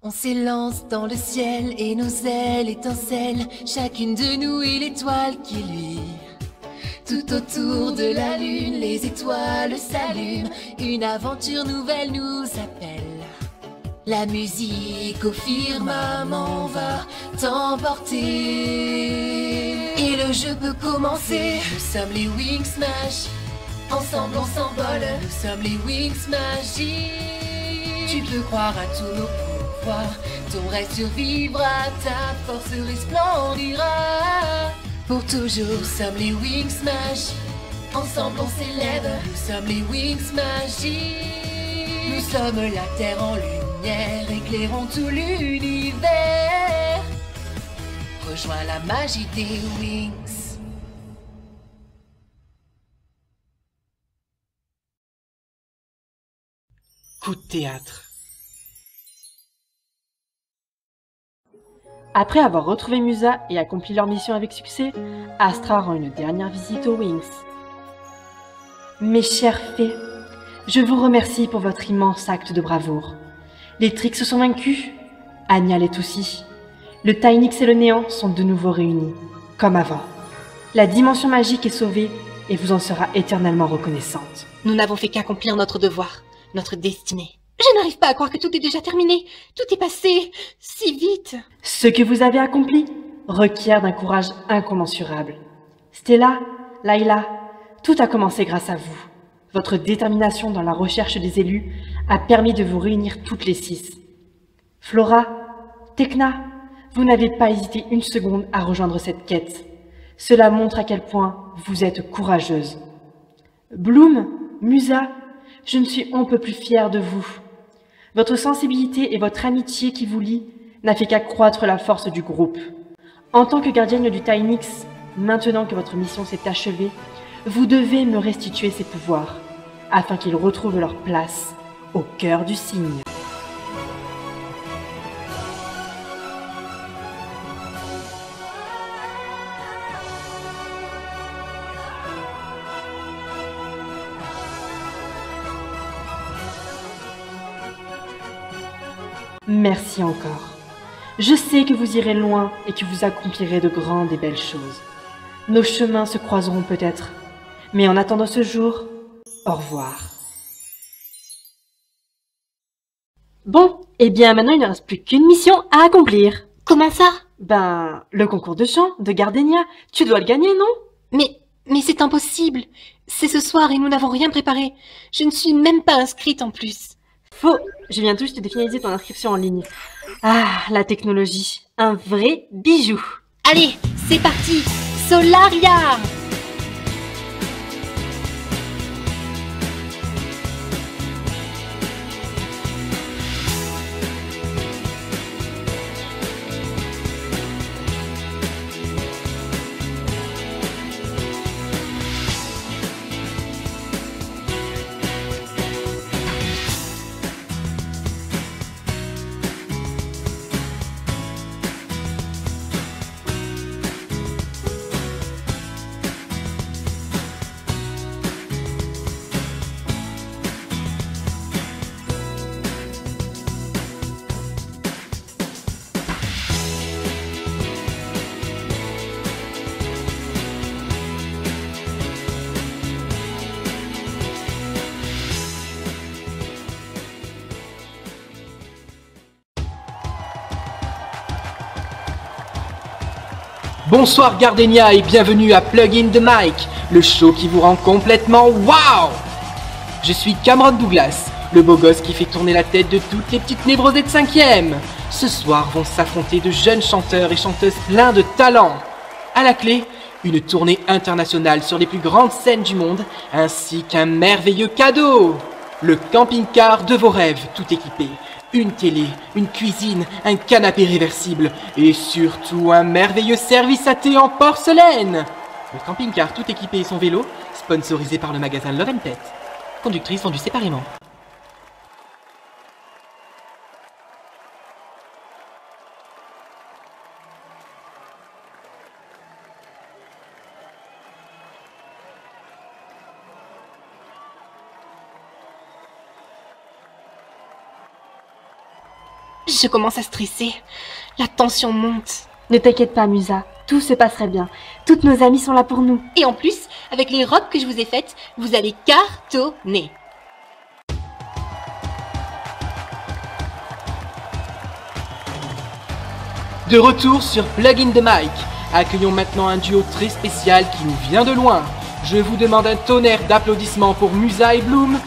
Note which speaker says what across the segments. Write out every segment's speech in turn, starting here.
Speaker 1: On s'élance dans le ciel et nos ailes étincellent. Chacune de nous est l'étoile qui luit. Tout autour de la lune, les étoiles s'allument. Une aventure nouvelle nous appelle. La musique au firmament va t'emporter. Et le jeu peut commencer. Nous sommes les Wings Smash. Ensemble on s'envole. Nous sommes les Wings Magiques. Tu peux croire à tous nos pouvoirs. Ton rêve survivra, ta force resplendira. Pour toujours, nous sommes les Wings Smash. Ensemble on s'élève. Nous sommes les Wings Magiques. Nous sommes la terre en lumière, éclairons tout l'univers. Rejoins la magie des Wings.
Speaker 2: Coup de théâtre.
Speaker 3: Après avoir retrouvé Musa et accompli leur mission avec succès, Astra rend une dernière visite aux Wings. Mes chères fées, je vous remercie pour votre immense acte de bravoure. Les Trix se sont vaincus, Anya l'est aussi. Le Tynix et le Néant sont de nouveau réunis, comme avant. La dimension magique est sauvée et vous en sera éternellement reconnaissante.
Speaker 4: Nous n'avons fait qu'accomplir notre devoir, notre destinée. Je n'arrive pas à croire que tout est déjà terminé. Tout est passé si vite.
Speaker 3: Ce que vous avez accompli requiert d'un courage incommensurable. Stella, Layla, tout a commencé grâce à vous. Votre détermination dans la recherche des élus a permis de vous réunir toutes les 6. Flora, Tekna, vous n'avez pas hésité une seconde à rejoindre cette quête. Cela montre à quel point vous êtes courageuse. Bloom, Musa, je ne suis un peu plus fière de vous. Votre sensibilité et votre amitié qui vous lie n'a fait qu'accroître la force du groupe. En tant que gardienne du Tynix, maintenant que votre mission s'est achevée, vous devez me restituer ses pouvoirs, afin qu'ils retrouvent leur place au cœur du cygne. Merci encore. Je sais que vous irez loin et que vous accomplirez de grandes et belles choses. Nos chemins se croiseront peut-être. Mais en attendant ce jour, au revoir. Bon, eh bien maintenant il ne reste plus qu'une mission à accomplir.
Speaker 4: Comment ça?
Speaker 3: Ben, le concours de chant de Gardenia. Tu dois le gagner, non?
Speaker 4: Mais c'est impossible. C'est ce soir et nous n'avons rien préparé. Je ne suis même pas inscrite en plus.
Speaker 3: Faux. Je viens tout juste de finaliser ton inscription en ligne. Ah, la technologie. Un vrai bijou.
Speaker 4: Allez, c'est parti. Solaria!
Speaker 2: Bonsoir Gardenia et bienvenue à Plug in the Mic, le show qui vous rend complètement wow! Je suis Cameron Douglas, le beau gosse qui fait tourner la tête de toutes les petites névrosées de 5e. Ce soir vont s'affronter de jeunes chanteurs et chanteuses pleins de talent. À la clé, une tournée internationale sur les plus grandes scènes du monde, ainsi qu'un merveilleux cadeau. Le camping-car de vos rêves, tout équipé. Une télé, une cuisine, un canapé réversible et surtout un merveilleux service à thé en porcelaine. Le camping-car tout équipé et son vélo, sponsorisé par le magasin Love & Pet. Conductrice vendue séparément.
Speaker 4: Je commence à stresser. La tension monte.
Speaker 3: Ne t'inquiète pas, Musa. Tout se passerait bien. Toutes nos amies sont là pour nous.
Speaker 4: Et en plus, avec les robes que je vous ai faites, vous allez cartonner.
Speaker 2: De retour sur Plug in the Mic. Accueillons maintenant un duo très spécial qui nous vient de loin. Je vous demande un tonnerre d'applaudissements pour Musa et Bloom,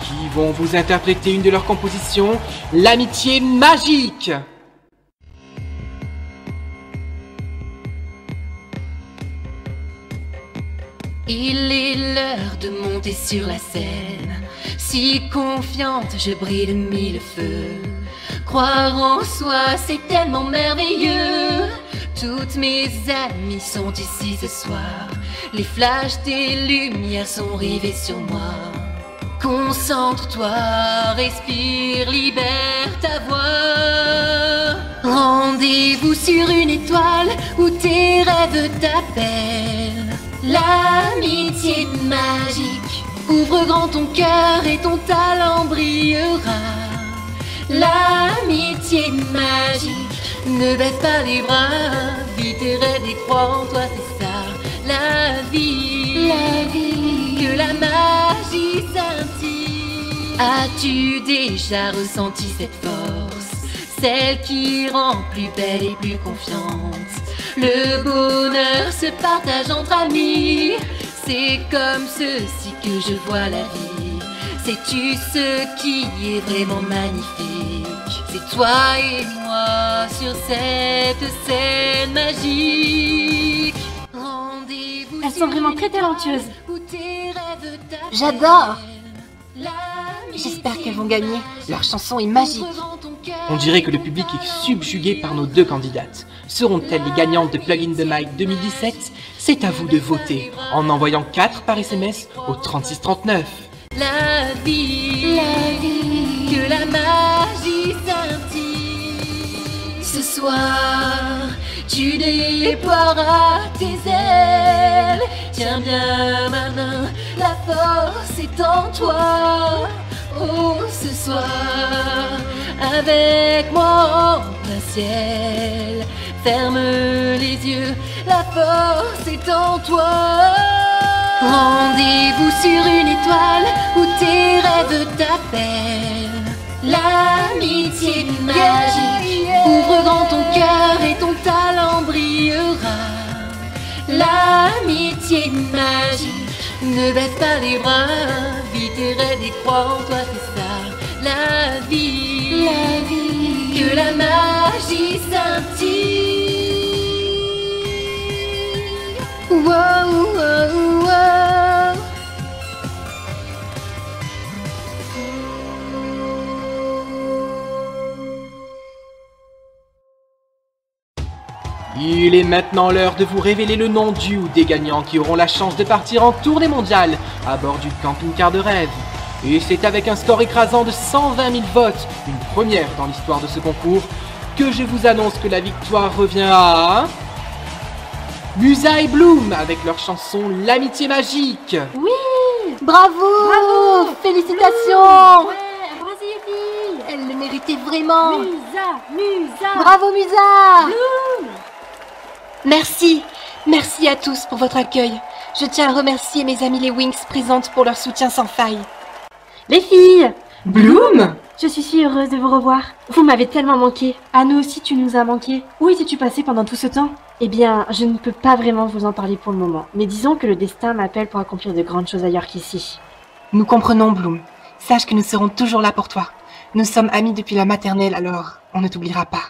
Speaker 2: qui vont vous interpréter une de leurs compositions, L'amitié magique.
Speaker 1: Il est l'heure de monter sur la scène. Si confiante, je brille de mille feux. Croire en soi, c'est tellement merveilleux. Toutes mes amies sont ici ce soir. Les flashs des lumières sont rivés sur moi. Concentre-toi, respire, libère ta voix. Rendez-vous sur une étoile où tes rêves t'appellent. L'amitié magique, ouvre grand ton cœur et ton talent brillera. L'amitié magique, ne baisse pas les bras, vis tes rêves et crois en toi, c'est ça, la vie, que la magie scintille. As-tu déjà ressenti cette force, celle qui rend plus belle et plus confiante? Le bonheur se partage entre amis, c'est comme ceci que je vois la vie. Sais-tu ce qui est vraiment magnifique? C'est toi et moi sur cette scène magique. Rendez-vous.
Speaker 3: Elles sont vraiment très talentueuses.
Speaker 4: J'adore. J'espère qu'elles vont gagner. Leur chanson est magique.
Speaker 2: On dirait que le public est subjugué par nos deux candidates. Seront-elles les gagnantes de Plug in the Mic 2017? C'est à vous de voter en envoyant 4 par SMS au 3639.
Speaker 1: La vie, que la magie scintille. Ce soir, tu déploieras tes ailes. Tiens bien ma main, la force est en toi. Oh, ce soir, avec moi en plein ciel. Ferme les yeux, la force est en toi. Rendez-vous sur une étoile où tes rêves t'appellent. L'amitié magique, ouvre grand ton cœur et ton talent brillera. L'amitié magique, ne baisse pas les bras, vis tes rêves et crois en toi, c'est ça, la vie, que la magie scintille. Wow, wow, wow.
Speaker 2: Il est maintenant l'heure de vous révéler le nom du ou des gagnants qui auront la chance de partir en tournée mondiale à bord du camping-car de rêve. Et c'est avec un score écrasant de 120 000 votes, une première dans l'histoire de ce concours, que je vous annonce que la victoire revient à... Musa et Bloom avec leur chanson L'amitié magique.
Speaker 3: Oui!
Speaker 4: Bravo!
Speaker 3: Bravo!
Speaker 4: Félicitations!
Speaker 3: Ouais, bravo les filles!
Speaker 4: Elle le méritait vraiment.
Speaker 3: Musa!
Speaker 4: Bravo Musa!
Speaker 3: Bloom!
Speaker 4: Merci, merci à tous pour votre accueil. Je tiens à remercier mes amis les Wings présentes pour leur soutien sans faille.
Speaker 3: Les filles!
Speaker 2: Bloom?
Speaker 3: Je suis si heureuse de vous revoir. Vous m'avez tellement manqué. À nous aussi, tu nous as manqué. Où étais-tu passé pendant tout ce temps? Eh bien, je ne peux pas vraiment vous en parler pour le moment. Mais disons que le destin m'appelle pour accomplir de grandes choses ailleurs qu'ici.
Speaker 4: Nous comprenons Bloom. Sache que nous serons toujours là pour toi. Nous sommes amis depuis la maternelle, alors on ne t'oubliera pas.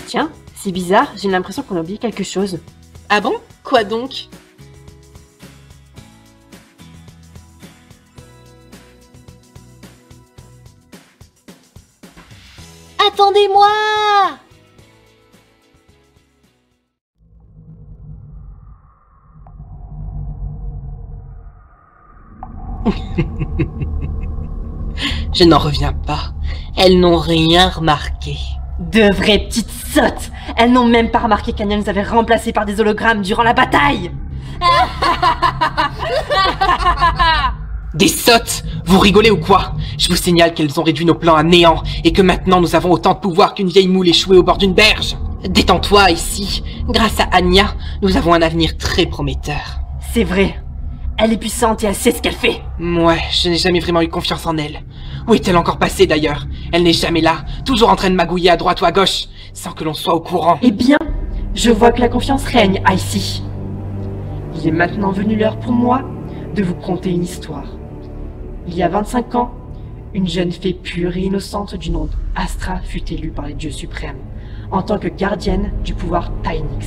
Speaker 3: Tiens, c'est bizarre, j'ai l'impression qu'on a oublié quelque chose.
Speaker 4: Ah bon? Quoi donc?
Speaker 1: Attendez-moi!
Speaker 2: Je n'en reviens pas. Elles n'ont rien remarqué.
Speaker 3: De vraies petites sottes! Elles n'ont même pas remarqué qu'Anya nous avait remplacés par des hologrammes durant la bataille!
Speaker 2: Des sottes! Vous rigolez ou quoi? Je vous signale qu'elles ont réduit nos plans à néant et que maintenant nous avons autant de pouvoir qu'une vieille moule échouée au bord d'une berge. Détends-toi ici. Grâce à Anya, nous avons un avenir très prometteur.
Speaker 3: C'est vrai. Elle est puissante et elle sait ce qu'elle fait.
Speaker 2: Ouais, je n'ai jamais vraiment eu confiance en elle. Où est-elle encore passée d'ailleurs? Elle n'est jamais là, toujours en train de magouiller à droite ou à gauche, sans que l'on soit au courant.
Speaker 3: Eh bien, je vois que la confiance règne ici. Il est maintenant venu l'heure pour moi de vous conter une histoire. Il y a 25 ans, une jeune fée pure et innocente du nom d'Astra fut élue par les dieux suprêmes en tant que gardienne du pouvoir Tainix.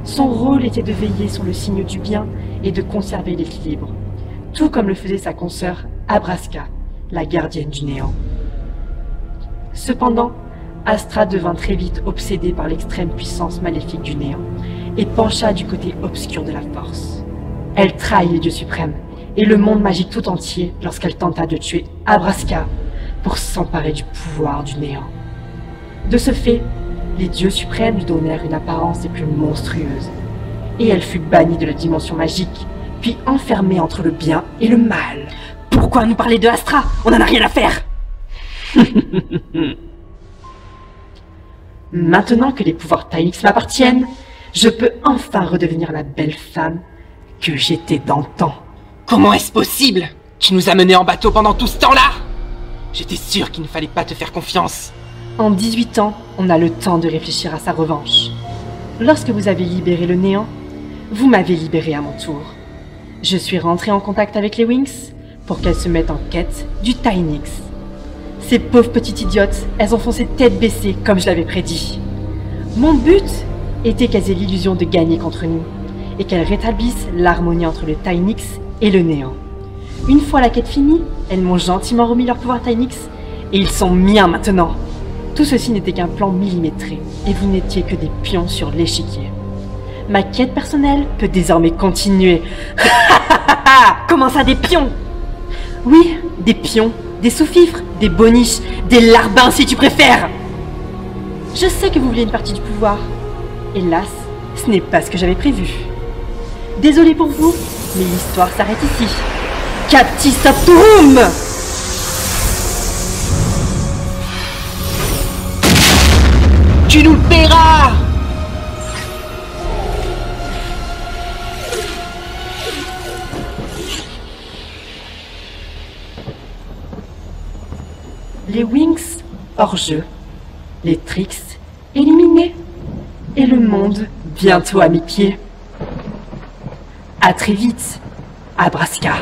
Speaker 3: Son rôle était de veiller sur le signe du bien et de conserver l'équilibre, tout comme le faisait sa consoeur Abraska, la gardienne du néant. Cependant, Astra devint très vite obsédée par l'extrême puissance maléfique du néant et pencha du côté obscur de la force. Elle trahit les dieux suprêmes et le monde magique tout entier lorsqu'elle tenta de tuer Abraska pour s'emparer du pouvoir du néant. De ce fait, les dieux suprêmes lui donnèrent une apparence des plus monstrueuses, et elle fut bannie de la dimension magique, puis enfermée entre le bien et le mal. Pourquoi nous parler de Astra? On n'en a rien à faire. Maintenant que les pouvoirs Tainix m'appartiennent, je peux enfin redevenir la belle femme que j'étais d'antan.
Speaker 2: Comment est-ce possible? Tu nous as menés en bateau pendant tout ce temps-là? J'étais sûr qu'il ne fallait pas te faire confiance.
Speaker 3: En 18 ans, on a le temps de réfléchir à sa revanche. Lorsque vous avez libéré le néant, vous m'avez libéré à mon tour. Je suis rentré en contact avec les Wings pour qu'elles se mettent en quête du Tainix. Ces pauvres petites idiotes, elles ont foncé tête baissée comme je l'avais prédit. Mon but était qu'elles aient l'illusion de gagner contre nous et qu'elles rétablissent l'harmonie entre le Tainix et le néant. Une fois la quête finie, elles m'ont gentiment remis leur pouvoir Tainix et ils sont miens maintenant. Tout ceci n'était qu'un plan millimétré, et vous n'étiez que des pions sur l'échiquier. Ma quête personnelle peut désormais continuer. Comment ça, des pions? Oui, des pions, des sous-fifres, des boniches, des larbins si tu préfères. Je sais que vous vouliez une partie du pouvoir. Hélas, ce n'est pas ce que j'avais prévu. Désolé pour vous, mais l'histoire s'arrête ici. Capti Stoptorum!
Speaker 2: Tu nous le paieras!
Speaker 3: Les Wings hors jeu, les Trix éliminés, et le monde bientôt à mes pieds. À très vite, Abraska.